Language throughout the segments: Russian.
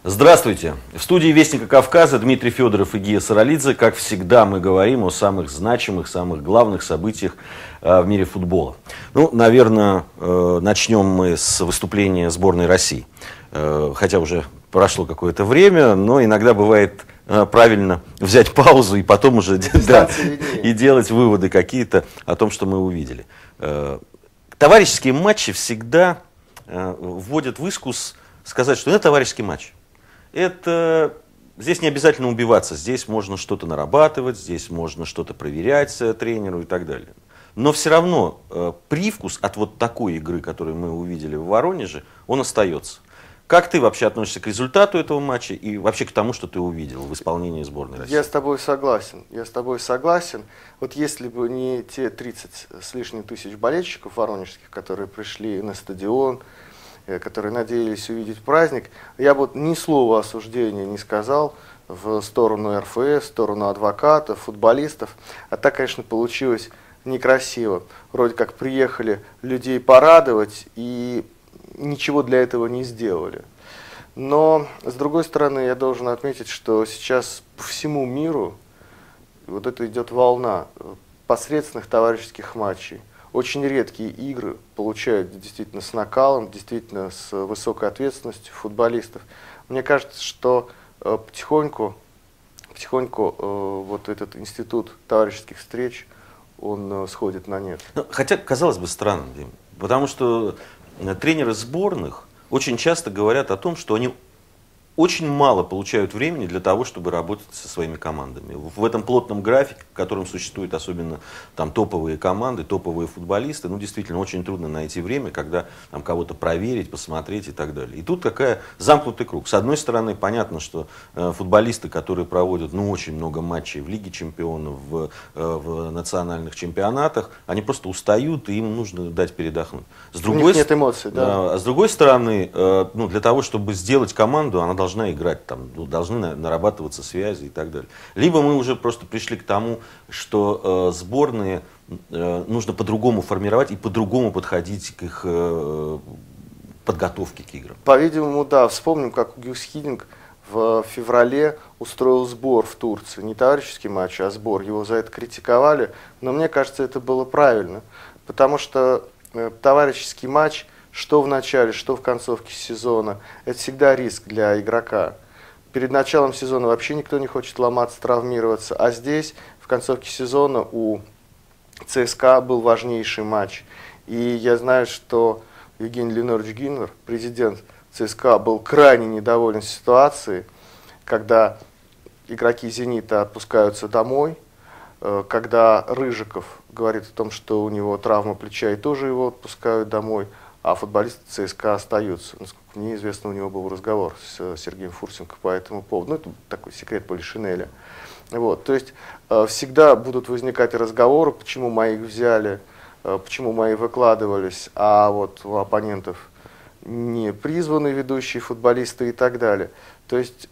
Здравствуйте! В студии Вестника Кавказа Дмитрий Федоров и Гия Саралидзе. Как всегда, мы говорим о самых значимых, самых главных событиях в мире футбола. Наверное, начнем мы с выступления сборной России. Хотя уже прошло какое-то время, но иногда бывает правильно взять паузу и потом уже и делать выводы какие-то о том, что мы увидели. Товарищеские матчи всегда вводят в искус сказать, что это товарищеский матч. Здесь не обязательно убиваться, здесь можно что-то нарабатывать, здесь можно что-то проверять тренеру и так далее. Но все равно привкус от вот такой игры, которую мы увидели в Воронеже, он остается. Как ты вообще относишься к результату этого матча и вообще к тому, что ты увидел в исполнении сборной России? Я с тобой согласен. Вот если бы не те 30 с лишним тысяч болельщиков воронежских, которые пришли на стадион, которые надеялись увидеть праздник, я бы ни слова осуждения не сказал в сторону РФС, в сторону адвокатов, футболистов. А так, конечно, получилось некрасиво. Вроде как приехали людей порадовать и ничего для этого не сделали. Но, с другой стороны, я должен отметить, что сейчас по всему миру вот это идет волна посредственных товарищеских матчей. Очень редкие игры получают действительно с накалом, действительно с высокой ответственностью футболистов. Мне кажется, что потихоньку вот этот институт товарищеских встреч, он сходит на нет. Хотя, казалось бы, странно, Дим, потому что тренеры сборных очень часто говорят о том, что они очень мало получают времени для того, чтобы работать со своими командами. В этом плотном графике, в котором существуют особенно там топовые команды, топовые футболисты, действительно очень трудно найти время, когда там кого-то проверить, посмотреть и так далее. И тут такая замкнутый круг. С одной стороны, понятно, что футболисты, которые проводят очень много матчей в Лиге чемпионов, в национальных чемпионатах, они просто устают, и им нужно дать передохнуть. У них нет эмоций, да. А с другой стороны, для того, чтобы сделать команду, она должна играть, должны нарабатываться связи и так далее. Либо мы уже просто пришли к тому, что сборные нужно по-другому формировать и по-другому подходить к их подготовке к играм. По-видимому, да. Вспомним, как Гюс Хидинг в феврале устроил сбор в Турции. Не товарищеский матч, а сбор. Его за это критиковали, но мне кажется, это было правильно. Потому что товарищеский матч, что в начале, что в концовке сезона, это всегда риск для игрока. Перед началом сезона вообще никто не хочет ломаться, травмироваться, а здесь в концовке сезона у ЦСКА был важнейший матч. И я знаю, что Евгений Ленорович Гиннер, президент ЦСКА, был крайне недоволен ситуацией, когда игроки «Зенита» отпускаются домой, когда Рыжиков говорит о том, что у него травма плеча и тоже его отпускают домой, а футболисты ЦСКА остаются. Насколько мне известно, у него был разговор с Сергеем Фурсенко по этому поводу. Это такой секрет полишинеля. То есть всегда будут возникать разговоры, почему моих взяли, почему мои выкладывались, а вот у оппонентов не призваны ведущие футболисты и так далее. То есть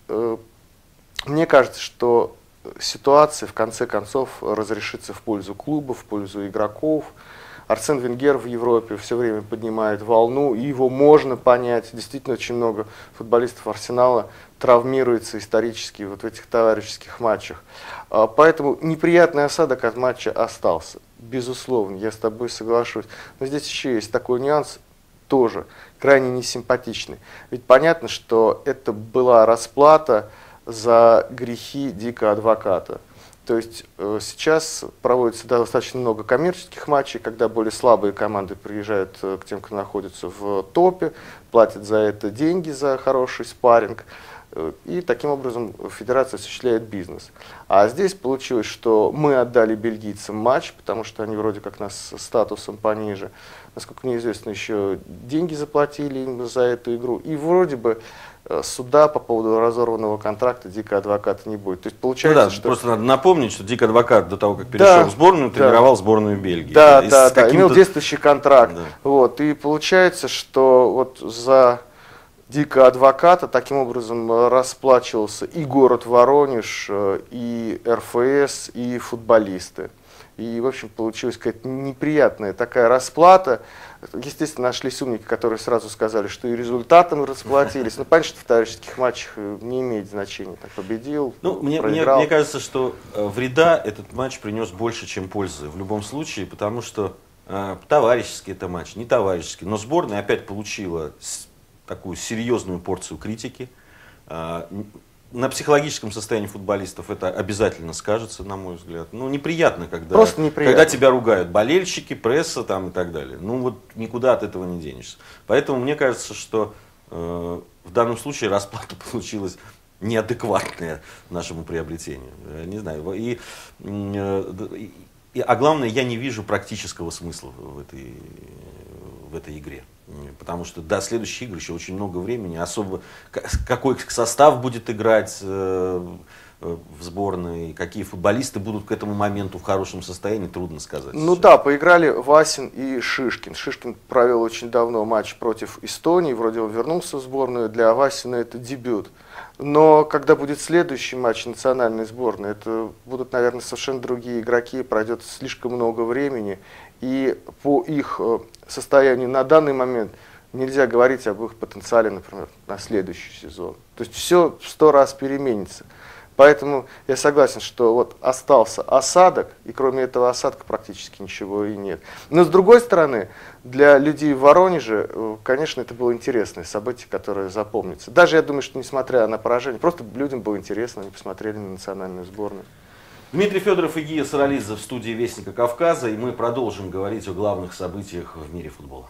мне кажется, что ситуация в конце концов разрешится в пользу клуба, в пользу игроков. Арсен Венгер в Европе все время поднимает волну, и его можно понять. Действительно, очень много футболистов Арсенала травмируется исторически в этих товарищеских матчах. Поэтому неприятный осадок от матча остался. Безусловно, я с тобой соглашусь. Но здесь еще есть такой нюанс, тоже крайне несимпатичный. Ведь понятно, что это была расплата за грехи Дика адвоката. То есть сейчас проводится достаточно много коммерческих матчей, когда более слабые команды приезжают к тем, кто находится в топе, платят за это деньги, за хороший спарринг. И таким образом федерация осуществляет бизнес. А здесь получилось, что мы отдали бельгийцам матч, потому что они вроде как нас статусом пониже. Насколько мне известно, еще деньги заплатили им за эту игру. И вроде бы суда по поводу разорванного контракта Дика адвоката не будет. То есть получается, что... Просто надо напомнить, что Дик адвокат до того, как перешел в сборную, тренировал сборную Бельгии. Да, имел действующий контракт. И получается, что вот за дико адвоката. Таким образом расплачивался и город Воронеж, и РФС, и футболисты. И, в общем, получилась какая-то неприятная такая расплата. Естественно, нашлись умники, которые сразу сказали, что и результатом расплатились. Но понятно, что в товарищеских матчах не имеет значения. Так, победил, мне кажется, что вреда этот матч принес больше, чем пользы. В любом случае, потому что товарищеский это матч, не товарищеский. Но сборная опять получила такую серьезную порцию критики. На психологическом состоянии футболистов это обязательно скажется, на мой взгляд. Ну, неприятно, когда тебя ругают болельщики, пресса там, и так далее. Ну, вот никуда от этого не денешься. Поэтому мне кажется, что в данном случае расплата получилась неадекватная нашему приобретению. Не знаю. А главное, я не вижу практического смысла в этой игре. Потому что до следующих игр еще очень много времени. Особо какой состав будет играть в сборной, какие футболисты будут к этому моменту в хорошем состоянии, трудно сказать. Ну да, поиграли Васин и Шишкин. Шишкин провел очень давно матч против Эстонии, вроде он вернулся в сборную. Для Васина это дебют. Но когда будет следующий матч национальной сборной, это будут, наверное, совершенно другие игроки, пройдет слишком много времени. И по их состоянию на данный момент нельзя говорить об их потенциале, например, на следующий сезон. То есть все в 100 раз переменится. Поэтому я согласен, что вот остался осадок, и кроме этого осадка практически ничего и нет. Но с другой стороны, для людей в Воронеже, конечно, это было интересное событие, которое запомнится. Даже я думаю, что несмотря на поражение, просто людям было интересно, они посмотрели на национальную сборную. Дмитрий Федоров и Гия Саралидзе в студии Вестника Кавказа, и мы продолжим говорить о главных событиях в мире футбола.